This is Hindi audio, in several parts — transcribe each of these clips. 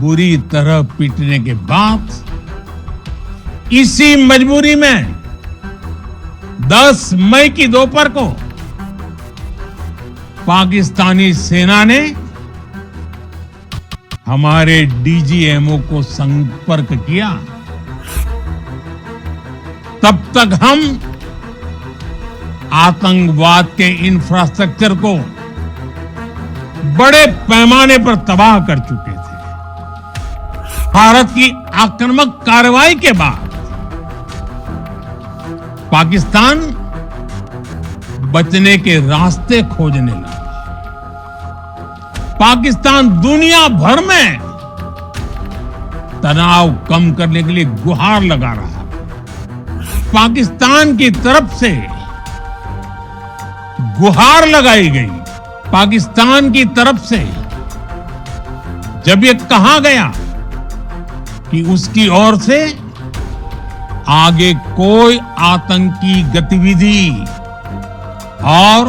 बुरी तरह पीटने के बाद इसी मजबूरी में 10 मई की दोपहर को पाकिस्तानी सेना ने हमारे डीजीएमओ को संपर्क किया। तब तक हम आतंकवाद के इंफ्रास्ट्रक्चर को बड़े पैमाने पर तबाह कर चुके थे। भारत की आक्रामक कार्रवाई के बाद पाकिस्तान बचने के रास्ते खोजने लगा। पाकिस्तान दुनिया भर में तनाव कम करने के लिए गुहार लगा रहा। पाकिस्तान की तरफ से गुहार लगाई गई। पाकिस्तान की तरफ से जब ये कहा गया कि उसकी ओर से आगे कोई आतंकी गतिविधि और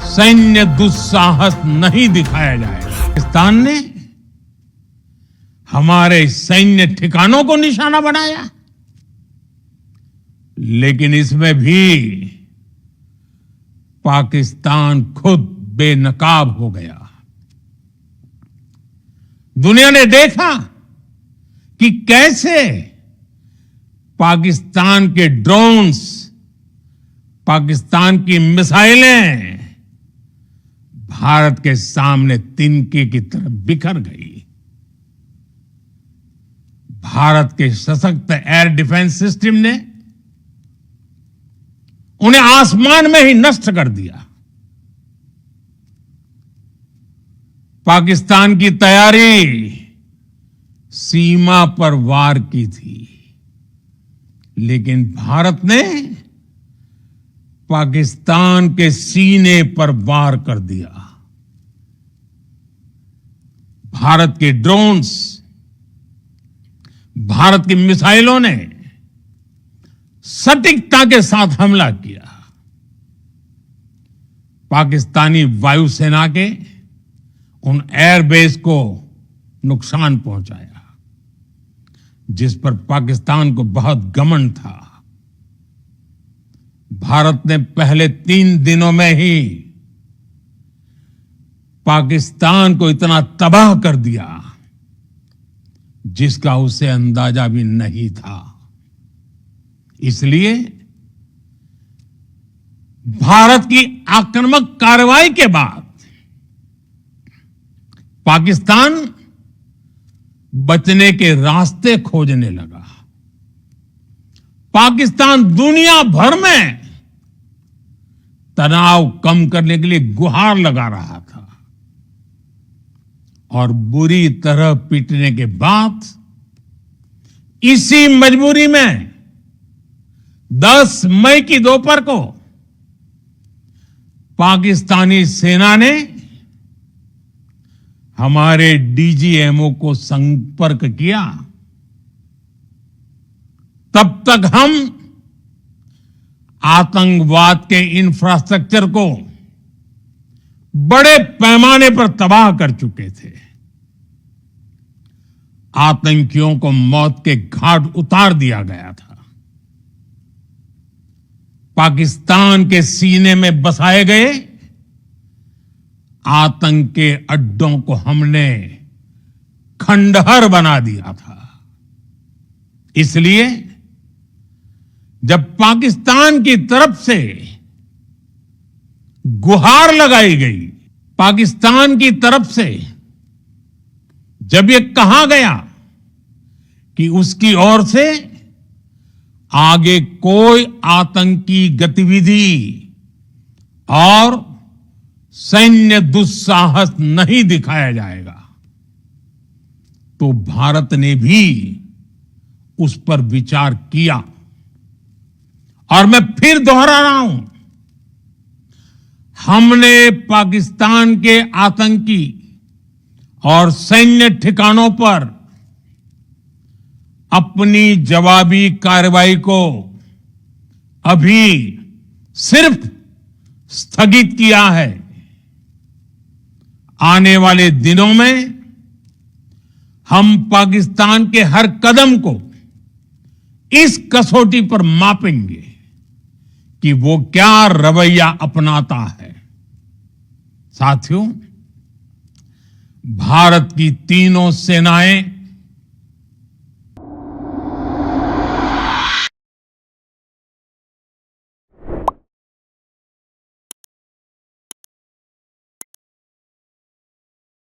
सैन्य दुस्साहस नहीं दिखाया जाएगा। पाकिस्तान ने हमारे सैन्य ठिकानों को निशाना बनाया, लेकिन इसमें भी पाकिस्तान खुद बेनकाब हो गया। दुनिया ने देखा कि कैसे पाकिस्तान के ड्रोन्स, पाकिस्तान की मिसाइलें भारत के सामने तिनके की तरह बिखर गई। भारत के सशक्त एयर डिफेंस सिस्टम ने उन्हें आसमान में ही नष्ट कर दिया। पाकिस्तान की तैयारी सीमा पर वार की थी, लेकिन भारत ने पाकिस्तान के सीने पर वार कर दिया। भारत के ड्रोन्स, भारत की मिसाइलों ने सटीकता के साथ हमला किया। पाकिस्तानी वायुसेना के उन एयरबेस को नुकसान पहुंचाया, जिस पर पाकिस्तान को बहुत घमंड था। भारत ने पहले 3 दिनों में ही पाकिस्तान को इतना तबाह कर दिया जिसका उसे अंदाजा भी नहीं था। इसलिए भारत की आक्रामक कार्रवाई के बाद पाकिस्तान बचने के रास्ते खोजने लगा। पाकिस्तान दुनिया भर में तनाव कम करने के लिए गुहार लगा रहा था, और बुरी तरह पीटने के बाद इसी मजबूरी में 10 मई की दोपहर को पाकिस्तानी सेना ने हमारे डीजीएमओ को संपर्क किया। तब तक हम आतंकवाद के इंफ्रास्ट्रक्चर को बड़े पैमाने पर तबाह कर चुके थे। आतंकियों को मौत के घाट उतार दिया गया था। पाकिस्तान के सीने में बसाए गए आतंक के अड्डों को हमने खंडहर बना दिया था। इसलिए जब पाकिस्तान की तरफ से गुहार लगाई गई, पाकिस्तान की तरफ से जब ये कहा गया कि उसकी ओर से आगे कोई आतंकी गतिविधि और सैन्य दुस्साहस नहीं दिखाया जाएगा, तो भारत ने भी उस पर विचार किया। और मैं फिर दोहरा रहा हूं, हमने पाकिस्तान के आतंकी और सैन्य ठिकानों पर अपनी जवाबी कार्रवाई को अभी सिर्फ स्थगित किया है। आने वाले दिनों में हम पाकिस्तान के हर कदम को इस कसौटी पर मापेंगे कि वो क्या रवैया अपनाता है। साथियों, भारत की तीनों सेनाएं